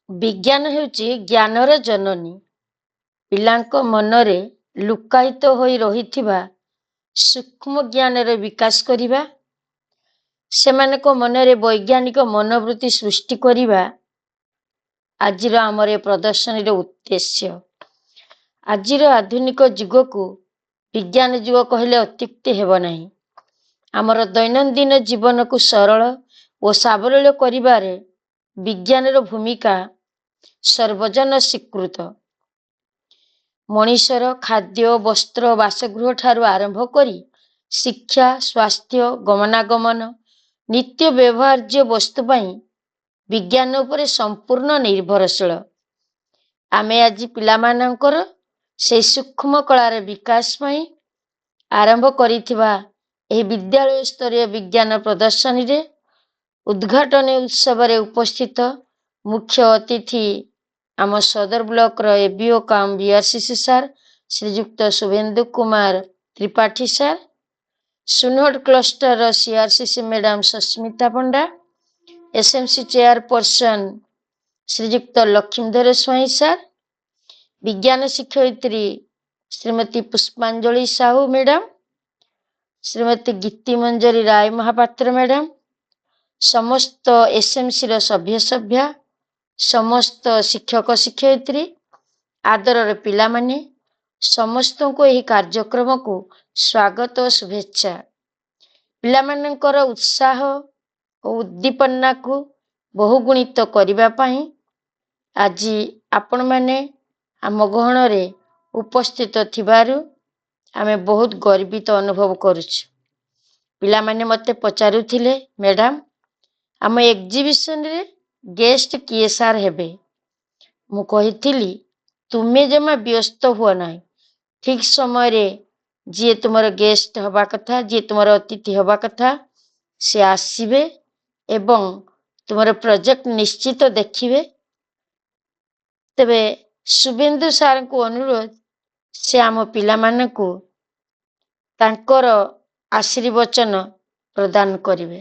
ବିଜ୍ଞାନ ହେଉଛି ଜ୍ଞାନର ଜନନୀ। ପିଲାଙ୍କ ମନରେ ଲୁକାୟିତ ହୋଇ ରହିଥିବା ସୂକ୍ଷ୍ମ ଜ୍ଞାନର ବିକାଶ କରିବା, ସେମାନଙ୍କ ମନରେ ବୈଜ୍ଞାନିକ ମନୋବୃତ୍ତି ସୃଷ୍ଟି କରିବା ଆଜିର ଆମର ଏ ପ୍ରଦର୍ଶନୀର ଉଦ୍ଦେଶ୍ୟ। ଆଜିର ଆଧୁନିକ ଯୁଗକୁ ବିଜ୍ଞାନ ଯୁଗ କହିଲେ ଅତ୍ୟୁକ୍ତି ହେବ ନାହିଁ। ଆମର ଦୈନନ୍ଦିନ ଜୀବନକୁ ସରଳ ଓ ସାବଲୀଳ କରିବାରେ ବିଜ୍ଞାନର ଭୂମିକା ସର୍ବଜନ ସ୍ୱୀକୃତ। ମଣିଷର ଖାଦ୍ୟ, ବସ୍ତ୍ର, ବାସଗୃହ ଠାରୁ ଆରମ୍ଭ କରି ଶିକ୍ଷା, ସ୍ୱାସ୍ଥ୍ୟ, ଗମନାଗମନ, ନିତ୍ୟ ବ୍ୟବହାର୍ଯ୍ୟ ବସ୍ତୁ ପାଇଁ ବିଜ୍ଞାନ ଉପରେ ସମ୍ପୂର୍ଣ୍ଣ ନିର୍ଭରଶୀଳ। ଆମେ ଆଜି ପିଲାମାନଙ୍କର ସେହି ସୂକ୍ଷ୍ମ କଳାର ବିକାଶ ପାଇଁ ଆରମ୍ଭ କରିଥିବା ଏହି ବିଦ୍ୟାଳୟ ସ୍ତରୀୟ ବିଜ୍ଞାନ ପ୍ରଦର୍ଶନୀରେ ଉଦ୍ଘାଟନୀ ଉତ୍ସବରେ ଉପସ୍ଥିତ ମୁଖ୍ୟ ଅତିଥି ଆମ ସଦର ବ୍ଲକର ଏବିଓ କାମ BRCC sir Shriyukta Subhendu Kumar Tripathi sir, Sunahat କ୍ଲଷ୍ଟରର CRCC madam Sasmita Panda, SMC chairperson Shriyukta Laxmidhar Swain sir, ବିଜ୍ଞାନ ଶିକ୍ଷୟିତ୍ରୀ ଶ୍ରୀମତୀ ପୁଷ୍ପାଞ୍ଜଳି ସାହୁ ମ୍ୟାଡାମ, ଶ୍ରୀମତୀ ଗୀତି ମଞ୍ଜରୀ ରାୟ ମହାପାତ୍ର ମ୍ୟାଡାମ, ସମସ୍ତ ଏସଏମସିର ସଭ୍ୟସଭ୍ୟା, ସମସ୍ତ ଶିକ୍ଷକ ଶିକ୍ଷୟିତ୍ରୀ, ଆଦରର ପିଲାମାନେ, ସମସ୍ତଙ୍କୁ ଏହି କାର୍ଯ୍ୟକ୍ରମକୁ ସ୍ୱାଗତ ଓ ଶୁଭେଚ୍ଛା। ପିଲାମାନଙ୍କର ଉତ୍ସାହ ଓ ଉଦ୍ଦୀପନାକୁ ବହୁଗୁଣିତ କରିବା ପାଇଁ ଆଜି ଆପଣମାନେ ଆମ ଗହଣରେ ଉପସ୍ଥିତ ଥିବାରୁ ଆମେ ବହୁତ ଗର୍ବିତ ଅନୁଭବ କରୁଛୁ। ପିଲାମାନେ ମୋତେ ପଚାରୁଥିଲେ, ମ୍ୟାଡାମ ଆମ ଏକ୍ଜିବିସନରେ ଗେଷ୍ଟ କିଏ ସାର୍ ହେବେ? ମୁଁ କହିଥିଲି, ତୁମେ ଜମା ବ୍ୟସ୍ତ ହୁଅ ନାହିଁ। ଠିକ ସମୟରେ ଯିଏ ତୁମର ଗେଷ୍ଟ ହେବା କଥା, ଯିଏ ତୁମର ଅତିଥି ହେବା କଥା, ସେ ଆସିବେ ଏବଂ ତୁମର ପ୍ରୋଜେକ୍ଟ ନିଶ୍ଚିତ ଦେଖିବେ। ତେବେ ଶୁଭେନ୍ଦୁ ସାର୍ଙ୍କୁ ଅନୁରୋଧ, ସେ ଆମ ପିଲାମାନଙ୍କୁ ତାଙ୍କର ଆଶୀର୍ବଚନ ପ୍ରଦାନ କରିବେ।